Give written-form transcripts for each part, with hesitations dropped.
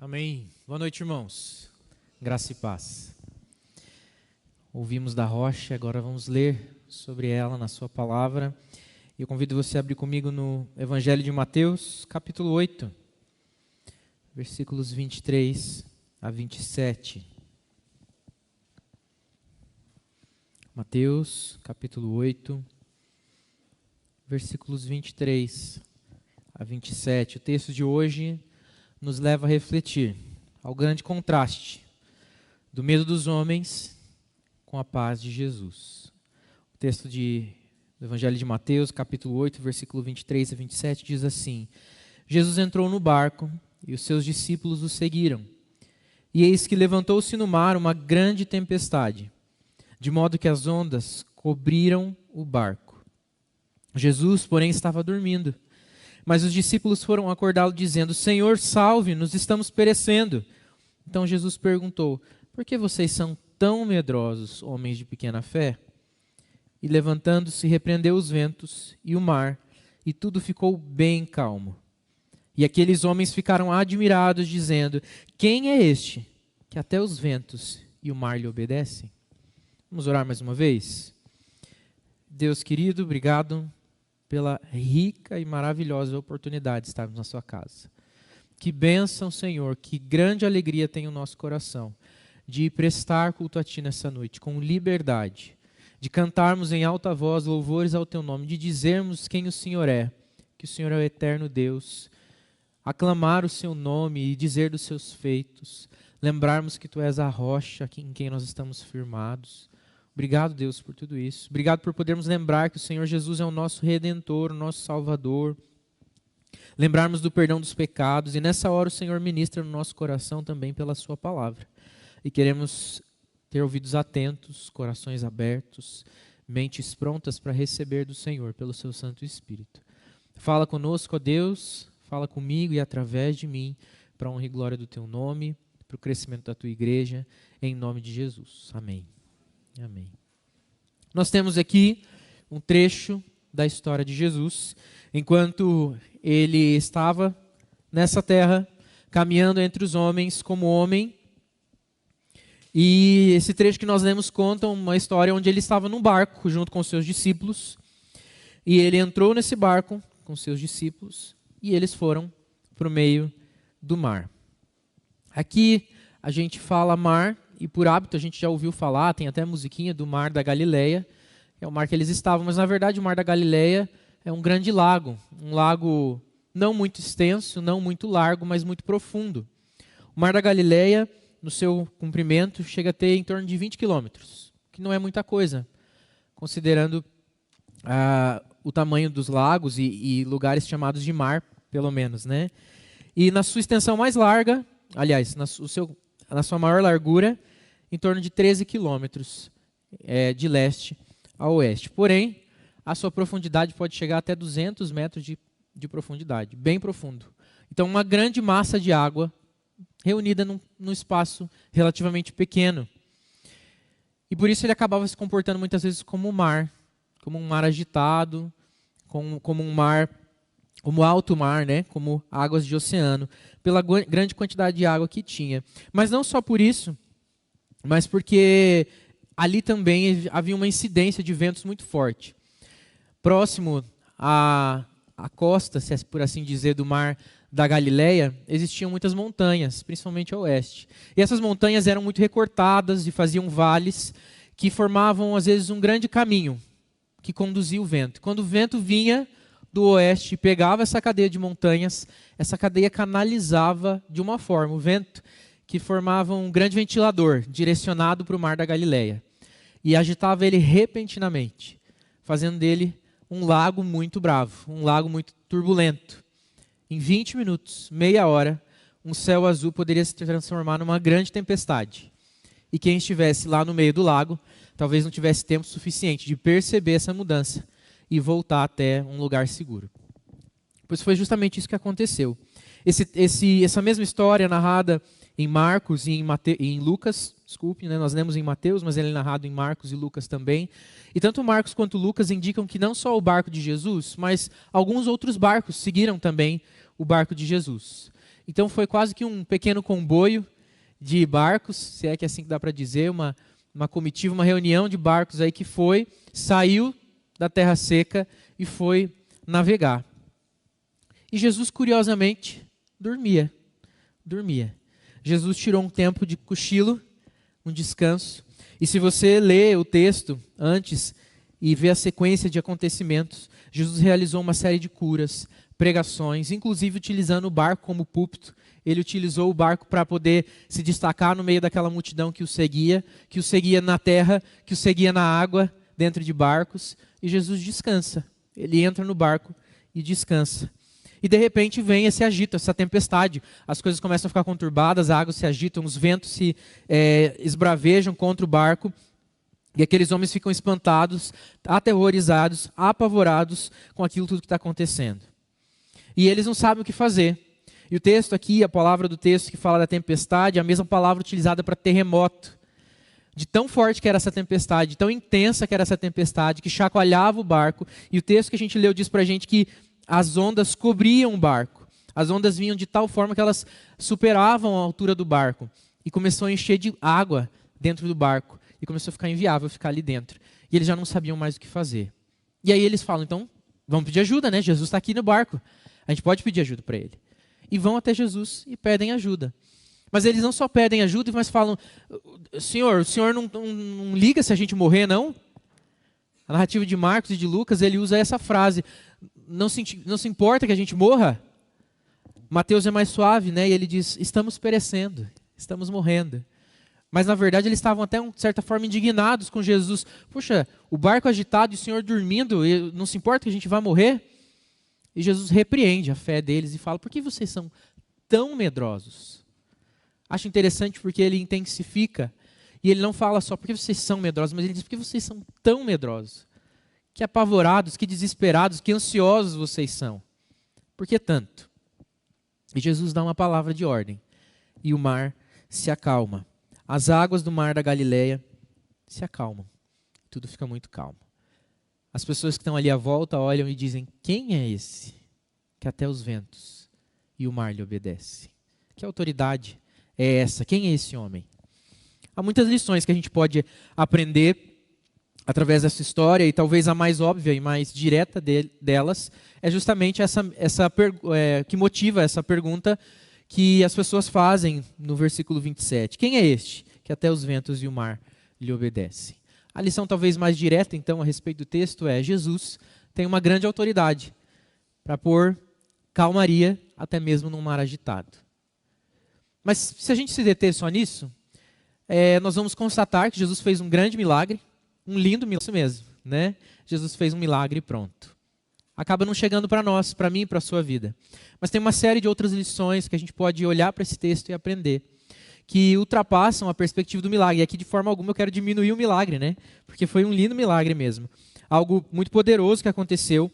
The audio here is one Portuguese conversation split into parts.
Amém. Boa noite, irmãos. Graça e paz. Ouvimos da rocha, agora vamos ler sobre ela na sua palavra. Eu convido você a abrir comigo no Evangelho de Mateus, capítulo 8, versículos 23 a 27. Mateus, capítulo 8, versículos 23 a 27. O texto de hoje nos leva a refletir ao grande contraste do medo dos homens com a paz de Jesus. O texto do Evangelho de Mateus, capítulo 8, versículo 23 a 27, diz assim: Jesus entrou no barco e os seus discípulos o seguiram. E eis que levantou-se no mar uma grande tempestade, de modo que as ondas cobriram o barco. Jesus, porém, estava dormindo. Mas os discípulos foram acordá-lo dizendo: Senhor, salve-nos, estamos perecendo. Então Jesus perguntou: por que vocês são tão medrosos, homens de pequena fé? E levantando-se, repreendeu os ventos e o mar, e tudo ficou bem calmo. E aqueles homens ficaram admirados, dizendo: quem é este, que até os ventos e o mar lhe obedecem? Vamos orar mais uma vez? Deus querido, obrigado pela rica e maravilhosa oportunidade de estarmos na sua casa. Que bênção, Senhor, que grande alegria tem o nosso coração de prestar culto a Ti nessa noite, com liberdade, de cantarmos em alta voz louvores ao Teu nome, de dizermos quem o Senhor é, que o Senhor é o eterno Deus, aclamar o Seu nome e dizer dos Seus feitos, lembrarmos que Tu és a rocha em quem nós estamos firmados. Obrigado, Deus, por tudo isso. Obrigado por podermos lembrar que o Senhor Jesus é o nosso Redentor, o nosso Salvador. Lembrarmos do perdão dos pecados. E nessa hora o Senhor ministra no nosso coração também pela Sua palavra. E queremos ter ouvidos atentos, corações abertos, mentes prontas para receber do Senhor pelo Seu Santo Espírito. Fala conosco, ó Deus, fala comigo e através de mim, para a honra e glória do Teu nome, para o crescimento da Tua igreja, em nome de Jesus. Amém. Amém. Nós temos aqui um trecho da história de Jesus, enquanto ele estava nessa terra, caminhando entre os homens como homem. E esse trecho que nós lemos conta uma história onde ele estava num barco junto com seus discípulos. E ele entrou nesse barco com seus discípulos e eles foram para o meio do mar. Aqui a gente fala mar. E por hábito a gente já ouviu falar, tem até a musiquinha do Mar da Galileia, que é o mar que eles estavam, mas na verdade o Mar da Galileia é um grande lago, um lago não muito extenso, não muito largo, mas muito profundo. O Mar da Galileia, no seu comprimento, chega a ter em torno de 20 quilômetros, que não é muita coisa, considerando o tamanho dos lagos e lugares chamados de mar, pelo menos, né? E na sua extensão mais larga, aliás, na sua maior largura, em torno de 13 quilômetros de leste a oeste. Porém, a sua profundidade pode chegar até 200 metros de profundidade, bem profundo. Então, uma grande massa de água reunida num espaço relativamente pequeno. E por isso ele acabava se comportando muitas vezes como um mar agitado, como um mar, como alto mar, né? Como águas de oceano, pela grande quantidade de água que tinha. Mas não só por isso, mas porque ali também havia uma incidência de ventos muito forte. Próximo à costa, se é por assim dizer, do Mar da Galileia, existiam muitas montanhas, principalmente a oeste. E essas montanhas eram muito recortadas e faziam vales que formavam, às vezes, um grande caminho que conduzia o vento. Quando o vento vinha do oeste e pegava essa cadeia de montanhas, essa cadeia canalizava de uma forma o vento que formava um grande ventilador direcionado para o Mar da Galileia e agitava ele repentinamente, fazendo dele um lago muito bravo, um lago muito turbulento. Em 20 minutos, meia hora, um céu azul poderia se transformar numa grande tempestade. E quem estivesse lá no meio do lago, talvez não tivesse tempo suficiente de perceber essa mudança e voltar até um lugar seguro. Pois foi justamente isso que aconteceu. Essa mesma história narrada em Marcos e em Lucas, né? Nós lemos em Mateus, mas ele é narrado em Marcos e Lucas também. E tanto Marcos quanto Lucas indicam que não só o barco de Jesus, mas alguns outros barcos seguiram também o barco de Jesus. Então foi quase que um pequeno comboio de barcos, se é que é assim que dá para dizer, uma comitiva, uma reunião de barcos aí que saiu da terra seca e foi navegar. E Jesus, curiosamente, dormia. Jesus tirou um tempo de cochilo, um descanso. E se você lê o texto antes e vê a sequência de acontecimentos, Jesus realizou uma série de curas, pregações, inclusive utilizando o barco como púlpito. Ele utilizou o barco para poder se destacar no meio daquela multidão que o seguia na terra, que o seguia na água, dentro de barcos. E Jesus descansa. Ele entra no barco e descansa. E de repente vem esse agito, essa tempestade. As coisas começam a ficar conturbadas, a água se agitam, os ventos se esbravejam contra o barco. E aqueles homens ficam espantados, aterrorizados, apavorados com aquilo tudo que está acontecendo. E eles não sabem o que fazer. E o texto aqui, a palavra do texto que fala da tempestade, é a mesma palavra utilizada para terremoto. De tão forte que era essa tempestade, tão intensa que era essa tempestade, que chacoalhava o barco. E o texto que a gente leu diz para a gente que as ondas cobriam o barco. As ondas vinham de tal forma que elas superavam a altura do barco. E começou a encher de água dentro do barco. E começou a ficar inviável ficar ali dentro. E eles já não sabiam mais o que fazer. E aí eles falam, então, vamos pedir ajuda, né? Jesus está aqui no barco. A gente pode pedir ajuda para ele. E vão até Jesus e pedem ajuda. Mas eles não só pedem ajuda, mas falam, Senhor, o Senhor não liga se a gente morrer, não? A narrativa de Marcos e de Lucas, ele usa essa frase, não se importa que a gente morra? Mateus é mais suave, né? E ele diz, estamos perecendo, estamos morrendo. Mas na verdade eles estavam até, de certa forma, indignados com Jesus. Poxa, o barco agitado e o Senhor dormindo, não se importa que a gente vai morrer? E Jesus repreende a fé deles e fala, por que vocês são tão medrosos? Acho interessante porque ele intensifica, e ele não fala só porque vocês são medrosos, mas ele diz porque vocês são tão medrosos, que apavorados, que desesperados, que ansiosos vocês são. Por que tanto? E Jesus dá uma palavra de ordem, e o mar se acalma. As águas do mar da Galileia se acalmam, tudo fica muito calmo. As pessoas que estão ali à volta olham e dizem, quem é esse que até os ventos e o mar lhe obedece? Que autoridade é essa? Quem é esse homem? Há muitas lições que a gente pode aprender através dessa história, e talvez a mais óbvia e mais direta delas é justamente que motiva essa pergunta que as pessoas fazem no versículo 27. Quem é este que até os ventos e o mar lhe obedecem? A lição talvez mais direta, então, a respeito do texto é Jesus tem uma grande autoridade para pôr calmaria até mesmo num mar agitado. Mas se a gente se deter só nisso, nós vamos constatar que Jesus fez um grande milagre, um lindo milagre, isso mesmo, né? Jesus fez um milagre e pronto. Acaba não chegando para nós, para mim e para a sua vida. Mas tem uma série de outras lições que a gente pode olhar para esse texto e aprender, que ultrapassam a perspectiva do milagre. E aqui, de forma alguma, eu quero diminuir o milagre, né? Porque foi um lindo milagre mesmo. Algo muito poderoso que aconteceu,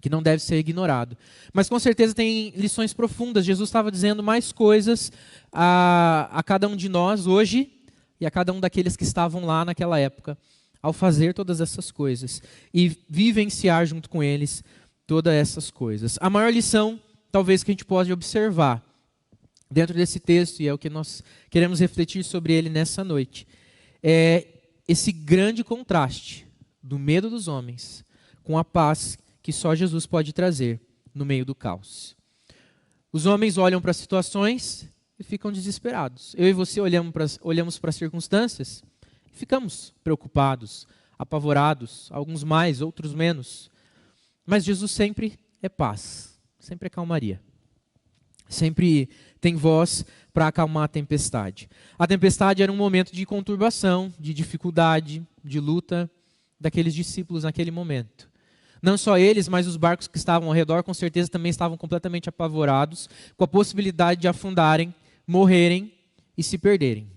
que não deve ser ignorado. Mas com certeza tem lições profundas. Jesus estava dizendo mais coisas a cada um de nós hoje e a cada um daqueles que estavam lá naquela época, ao fazer todas essas coisas e vivenciar junto com eles todas essas coisas. A maior lição, talvez, que a gente pode observar dentro desse texto, e é o que nós queremos refletir sobre ele nessa noite, é esse grande contraste do medo dos homens com a paz que só Jesus pode trazer no meio do caos. Os homens olham para as situações e ficam desesperados. Eu e você olhamos para as circunstâncias e ficamos preocupados, apavorados, alguns mais, outros menos. Mas Jesus sempre é paz, sempre é calmaria. Sempre tem voz para acalmar a tempestade. A tempestade era um momento de conturbação, de dificuldade, de luta daqueles discípulos naquele momento. Não só eles, mas os barcos que estavam ao redor, com certeza também estavam completamente apavorados, com a possibilidade de afundarem, morrerem e se perderem.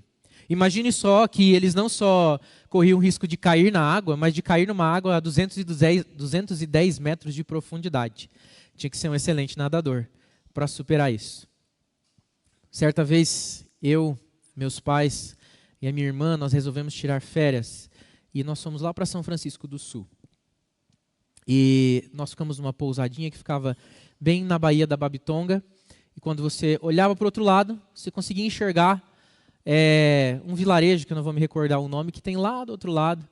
Imagine só que eles não só corriam o risco de cair na água, mas de cair numa água a 210 metros de profundidade. Tinha que ser um excelente nadador para superar isso. Certa vez, eu, meus pais e a minha irmã, nós resolvemos tirar férias e nós fomos lá para São Francisco do Sul. E nós ficamos numa pousadinha que ficava bem na Baía da Babitonga E quando você olhava para o outro lado, você conseguia enxergar um vilarejo, que eu não vou me recordar o nome, que tem lá do outro lado,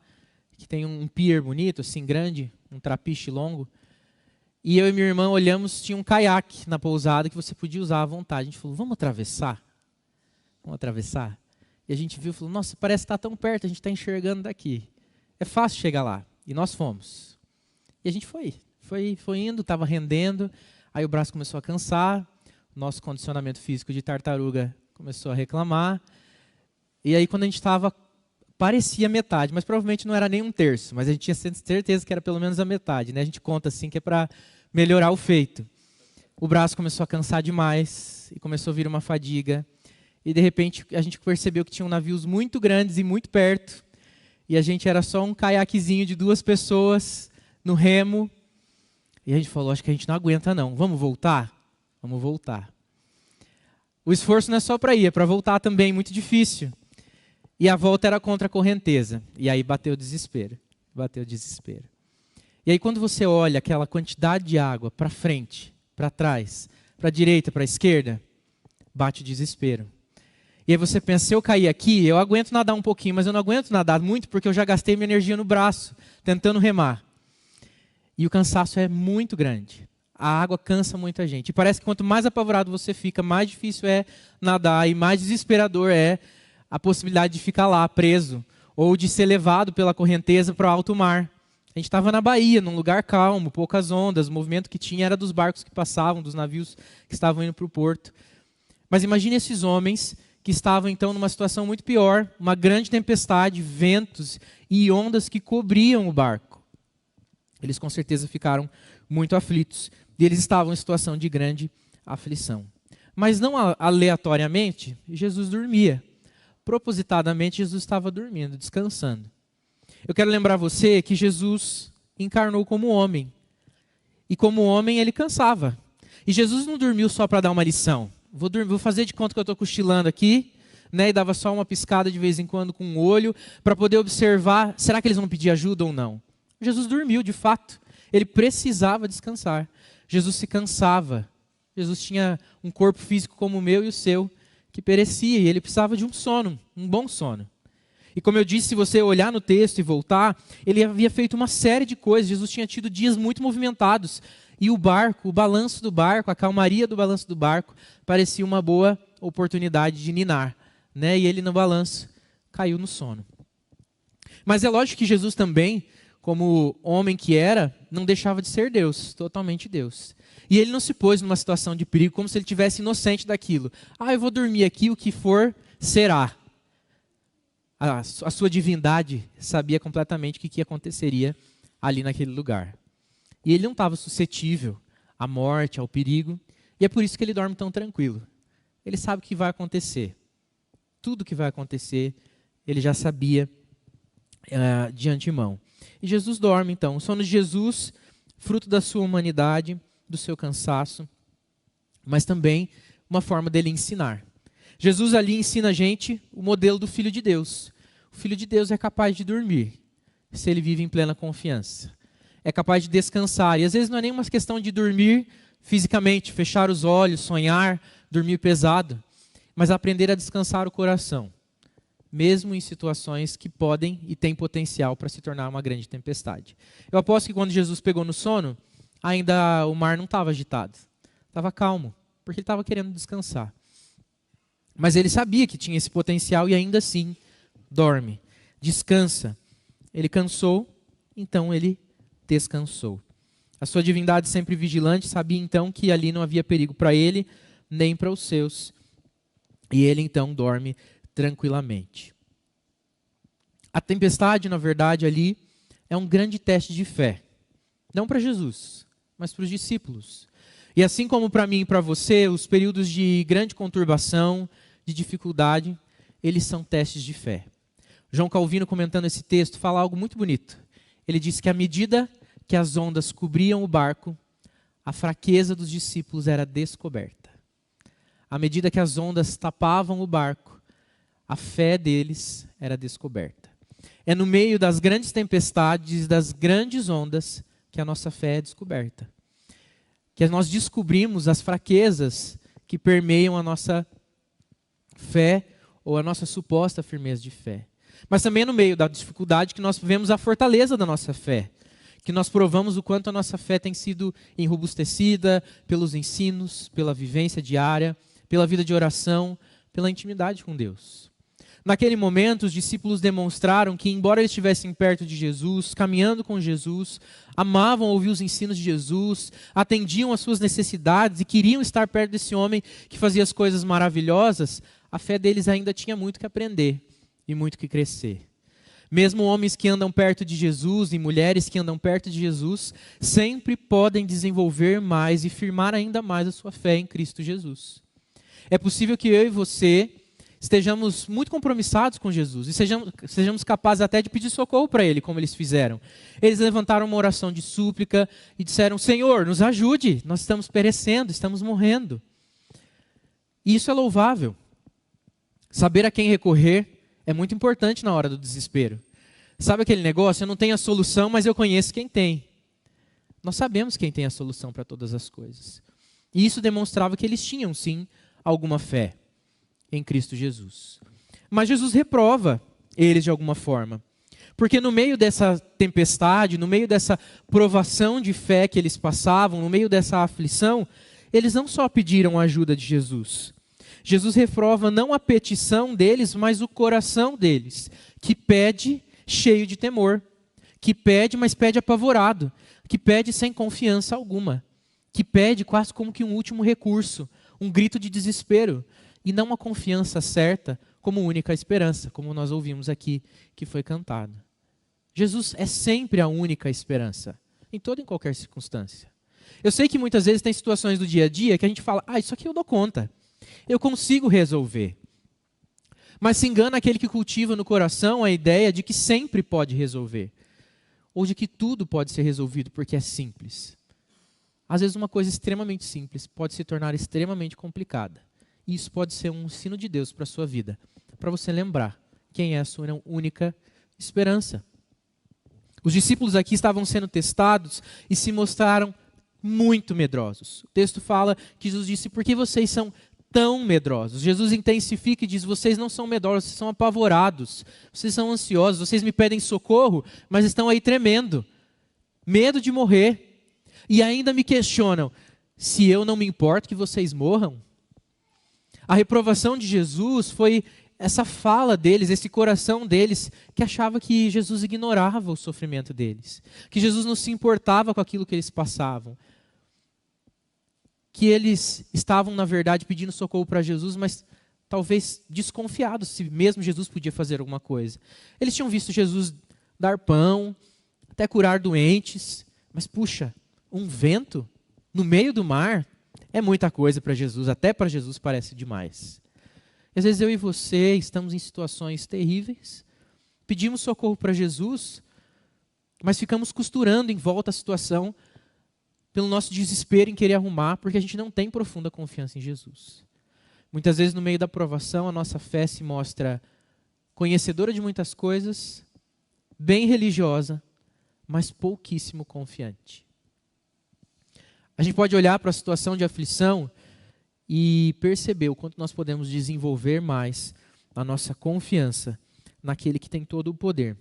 que tem um pier bonito, assim, grande, um trapiche longo. E eu e minha irmã olhamos, tinha um caiaque na pousada que você podia usar à vontade. A gente falou, vamos atravessar? Vamos atravessar? E a gente viu e falou, nossa, parece que está tão perto, a gente está enxergando daqui. É fácil chegar lá. E nós fomos. E a gente foi indo, estava rendendo, aí o braço começou a cansar, nosso condicionamento físico de tartaruga começou a reclamar. E aí quando a gente estava, parecia metade, mas provavelmente não era nem um terço, mas a gente tinha certeza que era pelo menos a metade, né? A gente conta assim que é para melhorar o feito. O braço começou a cansar demais e começou a vir uma fadiga. E de repente a gente percebeu que tinham navios muito grandes e muito perto. E a gente era só um caiaquezinho de 2 pessoas no remo. E a gente falou, acho que a gente não aguenta não. Vamos voltar? Vamos voltar. O esforço não é só para ir, é para voltar também, muito difícil. E a volta era contra a correnteza. E aí bateu o desespero. Bateu o desespero. E aí quando você olha aquela quantidade de água para frente, para trás, para a direita, para a esquerda, bate o desespero. E aí você pensa, se eu cair aqui, eu aguento nadar um pouquinho, mas eu não aguento nadar muito porque eu já gastei minha energia no braço, tentando remar. E o cansaço é muito grande. A água cansa muito a gente. E parece que quanto mais apavorado você fica, mais difícil é nadar e mais desesperador é a possibilidade de ficar lá preso ou de ser levado pela correnteza para o alto mar. A gente estava na Bahia, num lugar calmo, poucas ondas, o movimento que tinha era dos barcos que passavam, dos navios que estavam indo para o porto. Mas imagine esses homens que estavam então numa situação muito pior, uma grande tempestade, ventos e ondas que cobriam o barco. Eles com certeza ficaram muito aflitos e eles estavam em situação de grande aflição. Mas não aleatoriamente, Jesus dormia. Propositadamente, Jesus estava dormindo, descansando. Eu quero lembrar você que Jesus encarnou como homem. E como homem, ele cansava. E Jesus não dormiu só para dar uma lição. Vou fazer de conta que eu estou cochilando aqui, né, e dava só uma piscada de vez em quando com o olho, para poder observar, será que eles vão pedir ajuda ou não? Jesus dormiu, de fato. Ele precisava descansar. Jesus se cansava. Jesus tinha um corpo físico como o meu e o seu, que perecia, e ele precisava de um sono, um bom sono. E como eu disse, se você olhar no texto e voltar, ele havia feito uma série de coisas. Jesus tinha tido dias muito movimentados. E o barco, o balanço do barco, a calmaria do balanço do barco, parecia uma boa oportunidade de ninar. Né? E ele no balanço caiu no sono. Mas é lógico que Jesus também, como homem que era, não deixava de ser Deus, totalmente Deus. E ele não se pôs numa situação de perigo como se ele tivesse inocente daquilo. Eu vou dormir aqui, o que for, será. A sua divindade sabia completamente o que aconteceria ali naquele lugar. E ele não estava suscetível à morte, ao perigo, e é por isso que ele dorme tão tranquilo. Ele sabe o que vai acontecer. Tudo o que vai acontecer, ele já sabia de antemão. E Jesus dorme, então. O sono de Jesus, fruto da sua humanidade, do seu cansaço, mas também uma forma dele ensinar. Jesus ali ensina a gente o modelo do Filho de Deus. O Filho de Deus é capaz de dormir, se ele vive em plena confiança. É capaz de descansar. E às vezes não é nem uma questão de dormir fisicamente, fechar os olhos, sonhar, dormir pesado, mas aprender a descansar o coração, mesmo em situações que podem e têm potencial para se tornar uma grande tempestade. Eu aposto que quando Jesus pegou no sono, ainda o mar não estava agitado, estava calmo, porque ele estava querendo descansar. Mas ele sabia que tinha esse potencial e ainda assim dorme, descansa. Ele cansou, então ele descansou. A sua divindade sempre vigilante sabia então que ali não havia perigo para ele, nem para os seus. E ele então dorme tranquilamente. A tempestade, na verdade, ali é um grande teste de fé. Não para Jesus, mas para os discípulos. E assim como para mim e para você, os períodos de grande conturbação, de dificuldade, eles são testes de fé. João Calvino, comentando esse texto, fala algo muito bonito. Ele diz que à medida que as ondas cobriam o barco, a fraqueza dos discípulos era descoberta. À medida que as ondas tapavam o barco, a fé deles era descoberta. É no meio das grandes tempestades, das grandes ondas, que a nossa fé é descoberta. Que nós descobrimos as fraquezas que permeiam a nossa fé ou a nossa suposta firmeza de fé. Mas também é no meio da dificuldade que nós vemos a fortaleza da nossa fé, que nós provamos o quanto a nossa fé tem sido enrobustecida pelos ensinos, pela vivência diária, pela vida de oração, pela intimidade com Deus. Naquele momento, os discípulos demonstraram que, embora eles estivessem perto de Jesus, caminhando com Jesus, amavam ouvir os ensinos de Jesus, atendiam às suas necessidades e queriam estar perto desse homem que fazia as coisas maravilhosas, a fé deles ainda tinha muito que aprender e muito que crescer. Mesmo homens que andam perto de Jesus e mulheres que andam perto de Jesus, sempre podem desenvolver mais e firmar ainda mais a sua fé em Cristo Jesus. É possível que eu e você estejamos muito compromissados com Jesus e sejamos capazes até de pedir socorro para Ele, como eles fizeram. Eles levantaram uma oração de súplica e disseram: Senhor, nos ajude, nós estamos perecendo, estamos morrendo. E isso é louvável. Saber a quem recorrer é muito importante na hora do desespero. Sabe aquele negócio? Eu não tenho a solução, mas eu conheço quem tem. Nós sabemos quem tem a solução para todas as coisas. E isso demonstrava que eles tinham, sim, alguma fé em Cristo Jesus. Mas Jesus reprova eles de alguma forma. Porque no meio dessa tempestade, no meio dessa provação de fé que eles passavam, no meio dessa aflição, eles não só pediram a ajuda de Jesus. Jesus reprova não a petição deles, mas o coração deles, que pede cheio de temor, que pede, mas pede apavorado, que pede sem confiança alguma, que pede quase como que um último recurso, um grito de desespero, e não uma confiança certa como única esperança, como nós ouvimos aqui que foi cantado. Jesus é sempre a única esperança, em toda e qualquer circunstância. Eu sei que muitas vezes tem situações do dia a dia que a gente fala: isso aqui eu dou conta, eu consigo resolver. Mas se engana aquele que cultiva no coração a ideia de que sempre pode resolver, ou de que tudo pode ser resolvido porque é simples. Às vezes uma coisa extremamente simples pode se tornar extremamente complicada. E isso pode ser um ensino de Deus para a sua vida, para você lembrar quem é a sua única esperança. Os discípulos aqui estavam sendo testados e se mostraram muito medrosos. O texto fala que Jesus disse: por que vocês são tão medrosos? Jesus intensifica e diz: vocês não são medrosos, vocês são apavorados, vocês são ansiosos, vocês me pedem socorro, mas estão aí tremendo, medo de morrer, e ainda me questionam se eu não me importo que vocês morram. A reprovação de Jesus foi essa fala deles, esse coração deles, que achava que Jesus ignorava o sofrimento deles, que Jesus não se importava com aquilo que eles passavam, que eles estavam, na verdade, pedindo socorro para Jesus, mas talvez desconfiados se mesmo Jesus podia fazer alguma coisa. Eles tinham visto Jesus dar pão, até curar doentes, mas puxa, um vento no meio do mar é muita coisa para Jesus, até para Jesus parece demais. Às vezes eu e você estamos em situações terríveis, pedimos socorro para Jesus, mas ficamos costurando em volta a situação pelo nosso desespero em querer arrumar, porque a gente não tem profunda confiança em Jesus. Muitas vezes no meio da provação a nossa fé se mostra conhecedora de muitas coisas, bem religiosa, mas pouquíssimo confiante. A gente pode olhar para a situação de aflição e perceber o quanto nós podemos desenvolver mais a nossa confiança naquele que tem todo o poder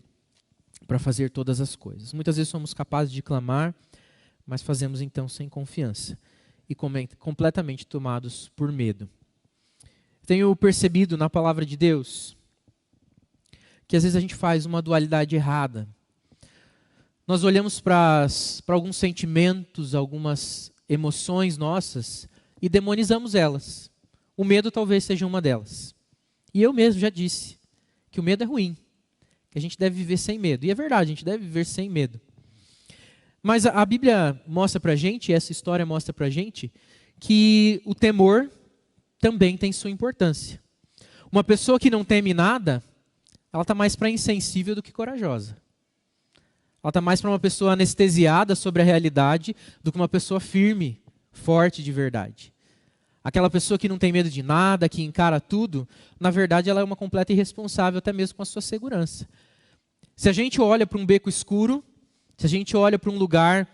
para fazer todas as coisas. Muitas vezes somos capazes de clamar, mas fazemos então sem confiança e completamente tomados por medo. Tenho percebido na palavra de Deus que às vezes a gente faz uma dualidade errada. Nós olhamos para alguns sentimentos, algumas emoções nossas e demonizamos elas. O medo talvez seja uma delas. E eu mesmo já disse que o medo é ruim, que a gente deve viver sem medo. E é verdade, a gente deve viver sem medo. Mas a Bíblia mostra para a gente, essa história mostra para a gente, que o temor também tem sua importância. Uma pessoa que não teme nada, ela está mais para insensível do que corajosa. Ela está mais para uma pessoa anestesiada sobre a realidade do que uma pessoa firme, forte de verdade. Aquela pessoa que não tem medo de nada, que encara tudo, na verdade ela é uma completa irresponsável até mesmo com a sua segurança. Se a gente olha para um beco escuro, se a gente olha para um lugar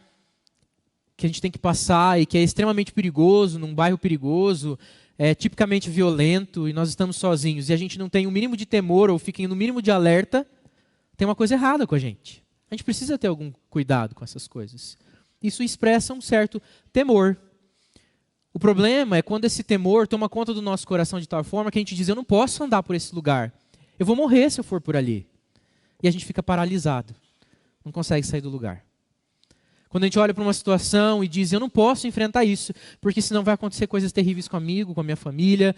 que a gente tem que passar e que é extremamente perigoso, num bairro perigoso, é tipicamente violento e nós estamos sozinhos e a gente não tem o mínimo de temor ou fica no mínimo de alerta, tem uma coisa errada com a gente. A gente precisa ter algum cuidado com essas coisas. Isso expressa um certo temor. O problema é quando esse temor toma conta do nosso coração de tal forma que a gente diz, eu não posso andar por esse lugar. Eu vou morrer se eu for por ali. E a gente fica paralisado. Não consegue sair do lugar. Quando a gente olha para uma situação e diz, eu não posso enfrentar isso, porque senão vai acontecer coisas terríveis comigo, com a minha família.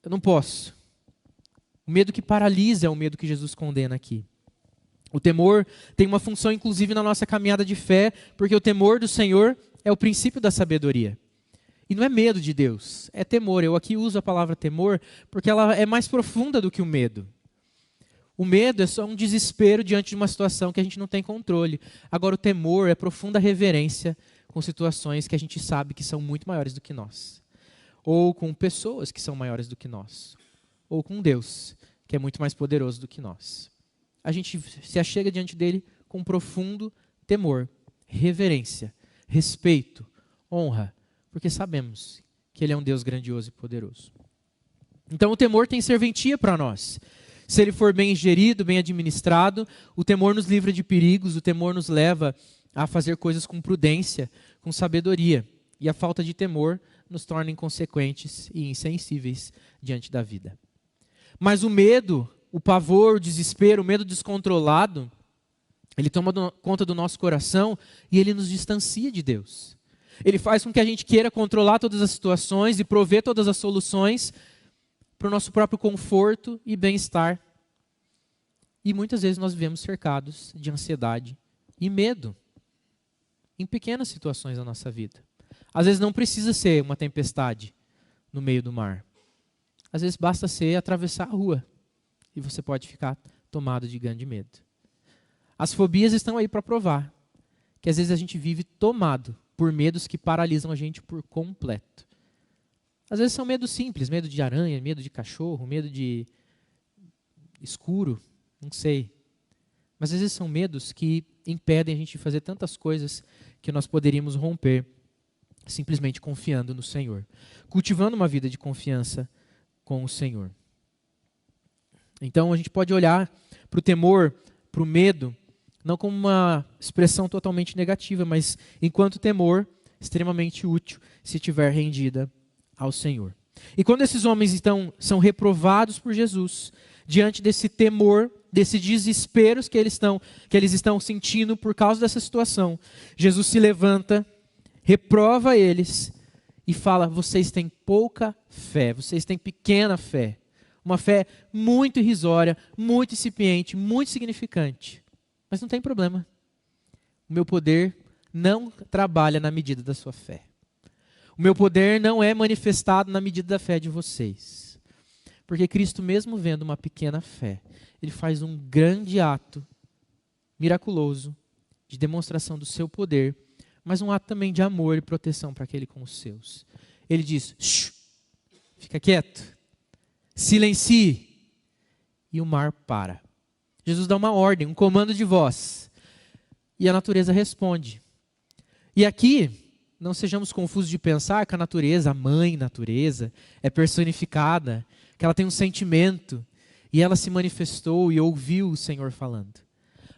Eu não posso. O medo que paralisa é o medo que Jesus condena aqui. O temor tem uma função, inclusive, na nossa caminhada de fé, porque o temor do Senhor é o princípio da sabedoria. E não é medo de Deus, é temor. Eu aqui uso a palavra temor porque ela é mais profunda do que o medo. O medo é só um desespero diante de uma situação que a gente não tem controle. Agora, o temor é profunda reverência com situações que a gente sabe que são muito maiores do que nós. Ou com pessoas que são maiores do que nós. Ou com Deus, que é muito mais poderoso do que nós. A gente se achega diante dele com profundo temor, reverência, respeito, honra, porque sabemos que ele é um Deus grandioso e poderoso. Então o temor tem serventia para nós. Se ele for bem gerido, bem administrado, o temor nos livra de perigos, o temor nos leva a fazer coisas com prudência, com sabedoria. E a falta de temor nos torna inconsequentes e insensíveis diante da vida. Mas o medo, o pavor, o desespero, o medo descontrolado, ele toma conta do nosso coração e ele nos distancia de Deus. Ele faz com que a gente queira controlar todas as situações e prover todas as soluções para o nosso próprio conforto e bem-estar. E muitas vezes nós vivemos cercados de ansiedade e medo em pequenas situações da nossa vida. Às vezes não precisa ser uma tempestade no meio do mar. Às vezes basta ser atravessar a rua e você pode ficar tomado de grande medo. As fobias estão aí para provar que às vezes a gente vive tomado por medos que paralisam a gente por completo. Às vezes são medos simples, medo de aranha, medo de cachorro, medo de escuro, não sei. Mas às vezes são medos que impedem a gente de fazer tantas coisas que nós poderíamos romper simplesmente confiando no Senhor. Cultivando uma vida de confiança com o Senhor. Então a gente pode olhar para o temor, para o medo, não como uma expressão totalmente negativa, mas enquanto temor, extremamente útil se estiver rendida ao Senhor. E quando esses homens então são reprovados por Jesus, diante desse temor, desse desespero que eles estão sentindo por causa dessa situação, Jesus se levanta, reprova eles e fala, vocês têm pouca fé, vocês têm pequena fé. Uma fé muito irrisória, muito incipiente, muito significante. Mas não tem problema. O meu poder não trabalha na medida da sua fé. O meu poder não é manifestado na medida da fé de vocês. Porque Cristo, mesmo vendo uma pequena fé, ele faz um grande ato miraculoso de demonstração do seu poder, mas um ato também de amor e proteção para aquele com os seus. Ele diz, shh, fica quieto, silencie, e o mar para. Jesus dá uma ordem, um comando de voz. E a natureza responde. E aqui, não sejamos confusos de pensar que a natureza, a mãe natureza, é personificada, que ela tem um sentimento, e ela se manifestou e ouviu o Senhor falando.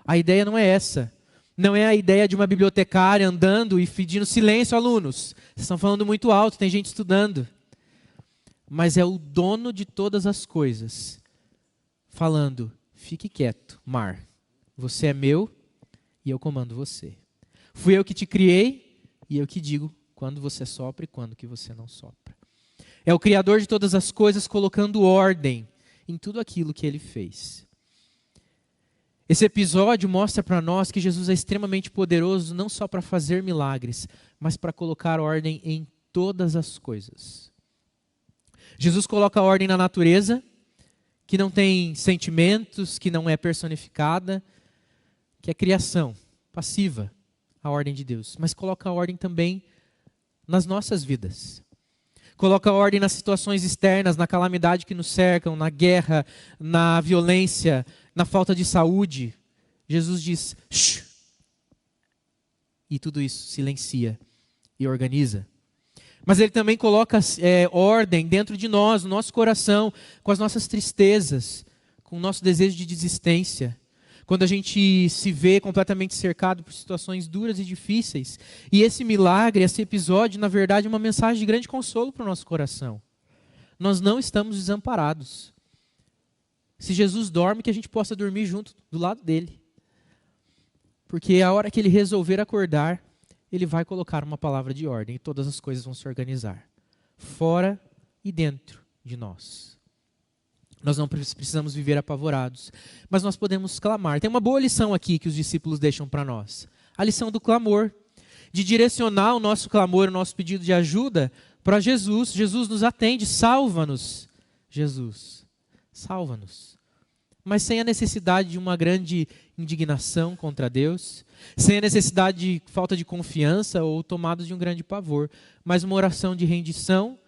A ideia não é essa. Não é a ideia de uma bibliotecária andando e pedindo silêncio, alunos. Vocês estão falando muito alto, tem gente estudando. Mas é o dono de todas as coisas, falando, fique quieto, mar. Você é meu e eu comando você. Fui eu que te criei e eu que digo quando você sopra e quando que você não sopra. É o Criador de todas as coisas colocando ordem em tudo aquilo que ele fez. Esse episódio mostra para nós que Jesus é extremamente poderoso não só para fazer milagres, mas para colocar ordem em todas as coisas. Jesus coloca ordem na natureza, que não tem sentimentos, que não é personificada, que é criação, passiva, a ordem de Deus. Mas coloca ordem também nas nossas vidas. Coloca ordem nas situações externas, na calamidade que nos cercam, na guerra, na violência, na falta de saúde. Jesus diz, shh. E tudo isso silencia e organiza. Mas Ele também coloca ordem dentro de nós, no nosso coração, com as nossas tristezas, com o nosso desejo de desistência. Quando a gente se vê completamente cercado por situações duras e difíceis. E esse milagre, esse episódio, na verdade, é uma mensagem de grande consolo para o nosso coração. Nós não estamos desamparados. Se Jesus dorme, que a gente possa dormir junto, do lado dele. Porque a hora que ele resolver acordar, ele vai colocar uma palavra de ordem e todas as coisas vão se organizar. Fora e dentro de nós. Nós não precisamos viver apavorados, mas nós podemos clamar. Tem uma boa lição aqui que os discípulos deixam para nós. A lição do clamor. De direcionar o nosso clamor, o nosso pedido de ajuda para Jesus. Jesus nos atende, salva-nos. Jesus, salva-nos. Mas sem a necessidade de uma grande indignação contra Deus, sem a necessidade de falta de confiança ou tomados de um grande pavor, mas uma oração de rendição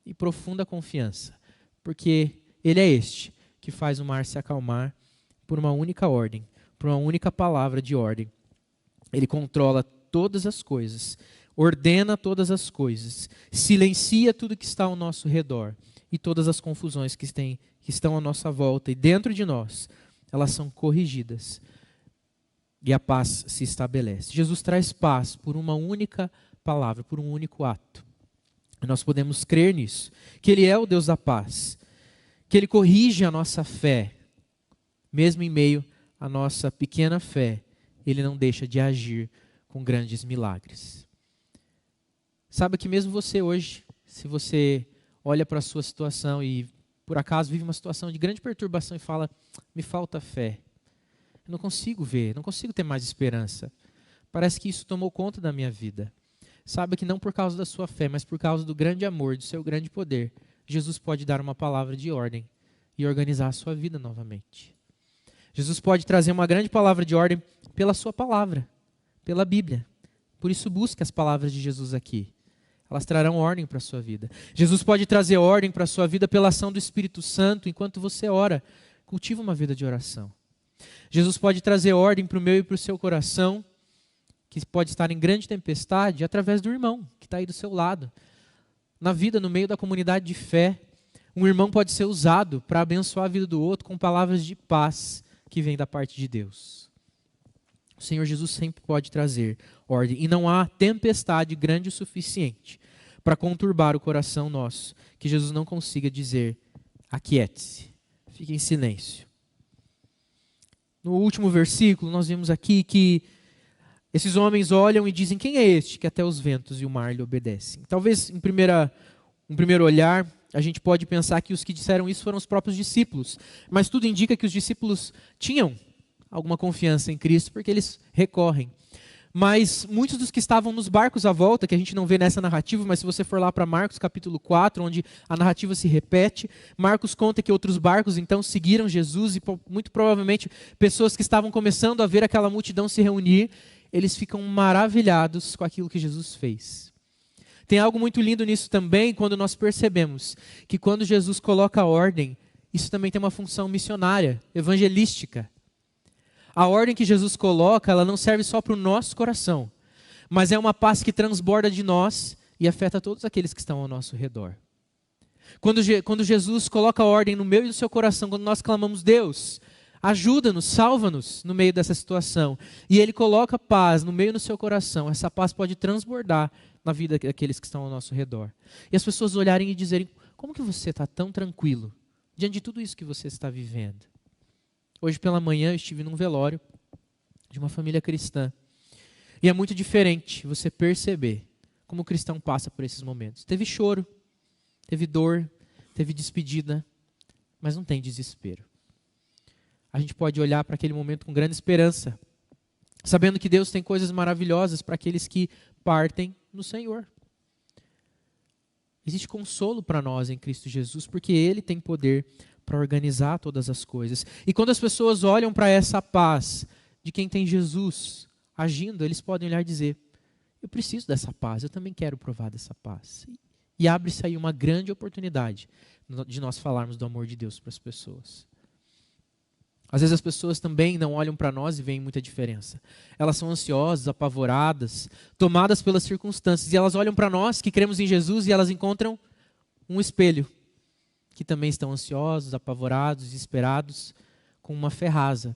e profunda confiança. Porque Ele é este que faz o mar se acalmar por uma única ordem, por uma única palavra de ordem. Ele controla todas as coisas, ordena todas as coisas, silencia tudo que está ao nosso redor e todas as confusões que estão à nossa volta e dentro de nós, elas são corrigidas e a paz se estabelece. Jesus traz paz por uma única palavra, por um único ato. E nós podemos crer nisso, que Ele é o Deus da paz, que Ele corrige a nossa fé, mesmo em meio à nossa pequena fé, Ele não deixa de agir com grandes milagres. Sabe que mesmo você hoje, se você olha para a sua situação e por acaso vive uma situação de grande perturbação e fala, me falta fé, eu não consigo ver, não consigo ter mais esperança, parece que isso tomou conta da minha vida. Sabe que não por causa da sua fé, mas por causa do grande amor, do seu grande poder, Jesus pode dar uma palavra de ordem e organizar a sua vida novamente. Jesus pode trazer uma grande palavra de ordem pela sua palavra, pela Bíblia. Por isso busque as palavras de Jesus aqui. Elas trarão ordem para a sua vida. Jesus pode trazer ordem para a sua vida pela ação do Espírito Santo enquanto você ora. Cultiva uma vida de oração. Jesus pode trazer ordem para o meu e para o seu coração, que pode estar em grande tempestade, através do irmão que está aí do seu lado. Na vida, no meio da comunidade de fé, um irmão pode ser usado para abençoar a vida do outro com palavras de paz que vêm da parte de Deus. O Senhor Jesus sempre pode trazer ordem. E não há tempestade grande o suficiente para conturbar o coração nosso, que Jesus não consiga dizer, aquiete-se, fique em silêncio. No último versículo, nós vemos aqui que esses homens olham e dizem, quem é este que até os ventos e o mar lhe obedecem? Talvez, em primeiro olhar, a gente pode pensar que os que disseram isso foram os próprios discípulos. Mas tudo indica que os discípulos tinham alguma confiança em Cristo, porque eles recorrem. Mas muitos dos que estavam nos barcos à volta, que a gente não vê nessa narrativa, mas se você for lá para Marcos capítulo 4, onde a narrativa se repete, Marcos conta que outros barcos então seguiram Jesus e muito provavelmente pessoas que estavam começando a ver aquela multidão se reunir, eles ficam maravilhados com aquilo que Jesus fez. Tem algo muito lindo nisso também, quando nós percebemos que quando Jesus coloca a ordem, isso também tem uma função missionária, evangelística. A ordem que Jesus coloca, ela não serve só para o nosso coração, mas é uma paz que transborda de nós e afeta todos aqueles que estão ao nosso redor. Quando Jesus coloca a ordem no meu e no seu coração, quando nós clamamos, Deus, ajuda-nos, salva-nos no meio dessa situação, e Ele coloca paz no meio do seu coração, essa paz pode transbordar na vida daqueles que estão ao nosso redor. E as pessoas olharem e dizerem, como que você está tão tranquilo diante de tudo isso que você está vivendo? Hoje pela manhã eu estive num velório de uma família cristã. E é muito diferente você perceber como o cristão passa por esses momentos. Teve choro, teve dor, teve despedida, mas não tem desespero. A gente pode olhar para aquele momento com grande esperança, sabendo que Deus tem coisas maravilhosas para aqueles que partem no Senhor. Existe consolo para nós em Cristo Jesus, porque Ele tem poder para organizar todas as coisas. E quando as pessoas olham para essa paz de quem tem Jesus agindo, eles podem olhar e dizer, eu preciso dessa paz, eu também quero provar dessa paz. E abre-se aí uma grande oportunidade de nós falarmos do amor de Deus para as pessoas. Às vezes as pessoas também não olham para nós e veem muita diferença. Elas são ansiosas, apavoradas, tomadas pelas circunstâncias. E elas olham para nós que cremos em Jesus e elas encontram um espelho. Que também estão ansiosos, apavorados, desesperados, com uma fé rasa.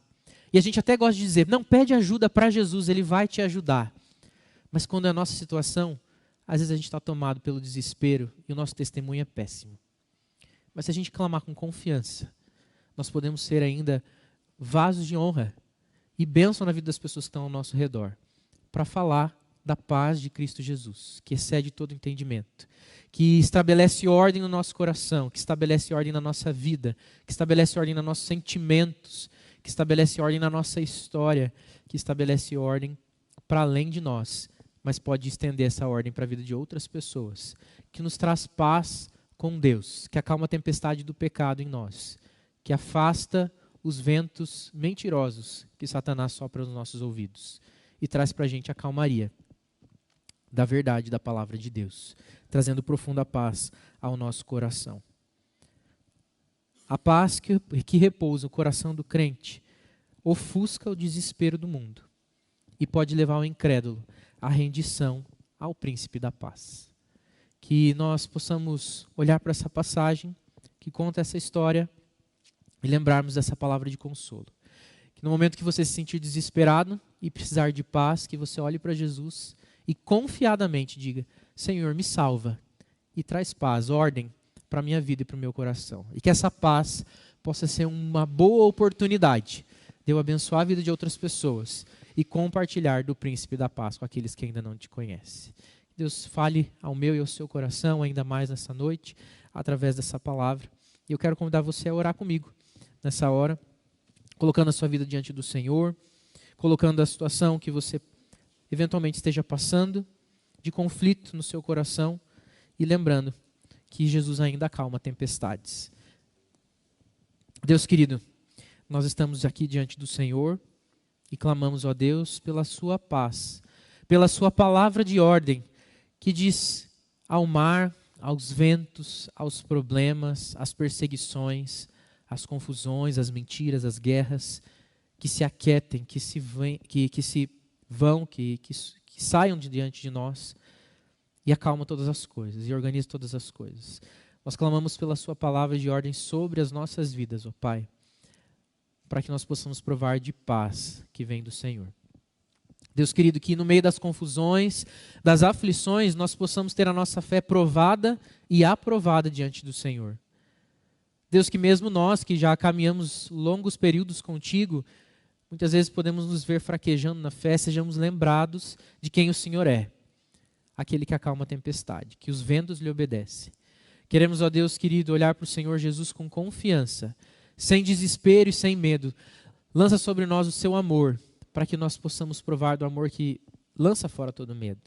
E a gente até gosta de dizer, não, pede ajuda para Jesus, Ele vai te ajudar. Mas quando é a nossa situação, às vezes a gente está tomado pelo desespero e o nosso testemunho é péssimo. Mas se a gente clamar com confiança, nós podemos ser ainda vasos de honra e bênção na vida das pessoas que estão ao nosso redor, para falar da paz de Cristo Jesus, que excede todo entendimento, que estabelece ordem no nosso coração, que estabelece ordem na nossa vida, que estabelece ordem nos nossos sentimentos, que estabelece ordem na nossa história, que estabelece ordem para além de nós, mas pode estender essa ordem para a vida de outras pessoas, que nos traz paz com Deus, que acalma a tempestade do pecado em nós, que afasta os ventos mentirosos que Satanás sopra nos nossos ouvidos e traz para a gente a calmaria da verdade da palavra de Deus, trazendo profunda paz ao nosso coração. A paz que repousa o coração do crente ofusca o desespero do mundo e pode levar o incrédulo à rendição ao príncipe da paz. Que nós possamos olhar para essa passagem que conta essa história e lembrarmos dessa palavra de consolo. Que no momento que você se sentir desesperado e precisar de paz, que você olhe para Jesus e confiadamente diga, Senhor, me salva e traz paz, ordem para a minha vida e para o meu coração. E que essa paz possa ser uma boa oportunidade de eu abençoar a vida de outras pessoas e compartilhar do príncipe da paz com aqueles que ainda não te conhecem. Deus fale ao meu e ao seu coração ainda mais nessa noite, através dessa palavra. E eu quero convidar você a orar comigo nessa hora, colocando a sua vida diante do Senhor, colocando a situação que você eventualmente esteja passando, de conflito no seu coração, e lembrando que Jesus ainda acalma tempestades. Deus querido, nós estamos aqui diante do Senhor e clamamos, ó Deus, pela sua paz, pela sua palavra de ordem, que diz ao mar, aos ventos, aos problemas, às perseguições, às confusões, às mentiras, às guerras, que se aquietem, que saiam de diante de nós e acalma todas as coisas e organiza todas as coisas. Nós clamamos pela sua palavra de ordem sobre as nossas vidas, ó Pai, para que nós possamos provar de paz que vem do Senhor. Deus querido, que no meio das confusões, das aflições, nós possamos ter a nossa fé provada e aprovada diante do Senhor. Deus, que mesmo nós que já caminhamos longos períodos contigo, muitas vezes podemos nos ver fraquejando na fé, sejamos lembrados de quem o Senhor é, aquele que acalma a tempestade, que os ventos lhe obedecem. Queremos, ó Deus querido, olhar para o Senhor Jesus com confiança, sem desespero e sem medo. Lança sobre nós o seu amor, para que nós possamos provar do amor que lança fora todo medo.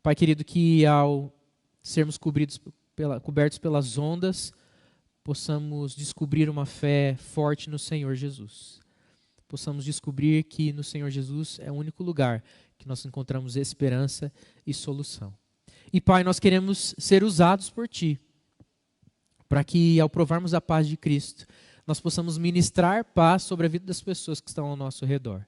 Pai querido, que ao sermos cobertos pelas ondas, possamos descobrir uma fé forte no Senhor Jesus. Possamos descobrir que no Senhor Jesus é o único lugar que nós encontramos esperança e solução. E Pai, nós queremos ser usados por Ti, para que ao provarmos a paz de Cristo, nós possamos ministrar paz sobre a vida das pessoas que estão ao nosso redor.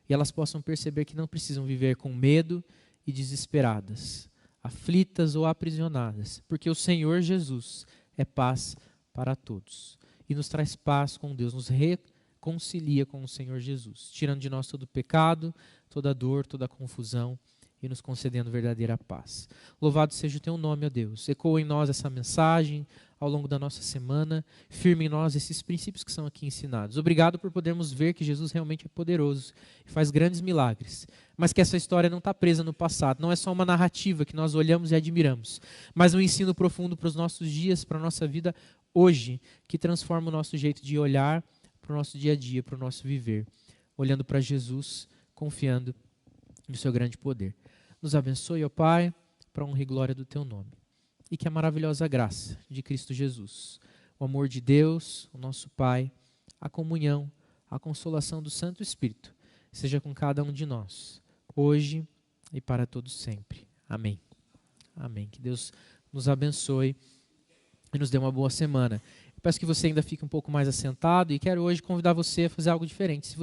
E elas possam perceber que não precisam viver com medo e desesperadas, aflitas ou aprisionadas, porque o Senhor Jesus é paz para todos. E nos traz paz com Deus, nos reconcilia com o Senhor Jesus, tirando de nós todo pecado, toda dor, toda confusão e nos concedendo verdadeira paz. Louvado seja o Teu nome, ó Deus. Ecoa em nós essa mensagem ao longo da nossa semana, firme em nós esses princípios que são aqui ensinados. Obrigado por podermos ver que Jesus realmente é poderoso e faz grandes milagres, mas que essa história não está presa no passado, não é só uma narrativa que nós olhamos e admiramos, mas um ensino profundo para os nossos dias, para a nossa vida hoje, que transforma o nosso jeito de olhar para o nosso dia a dia, para o nosso viver, olhando para Jesus, confiando no seu grande poder. Nos abençoe, ó Pai, para a honra e glória do Teu nome. E que a maravilhosa graça de Cristo Jesus, o amor de Deus, o nosso Pai, a comunhão, a consolação do Santo Espírito, seja com cada um de nós, hoje e para todos sempre. Amém. Amém. Que Deus nos abençoe e nos dê uma boa semana. Eu peço que você ainda fique um pouco mais assentado e quero hoje convidar você a fazer algo diferente. Se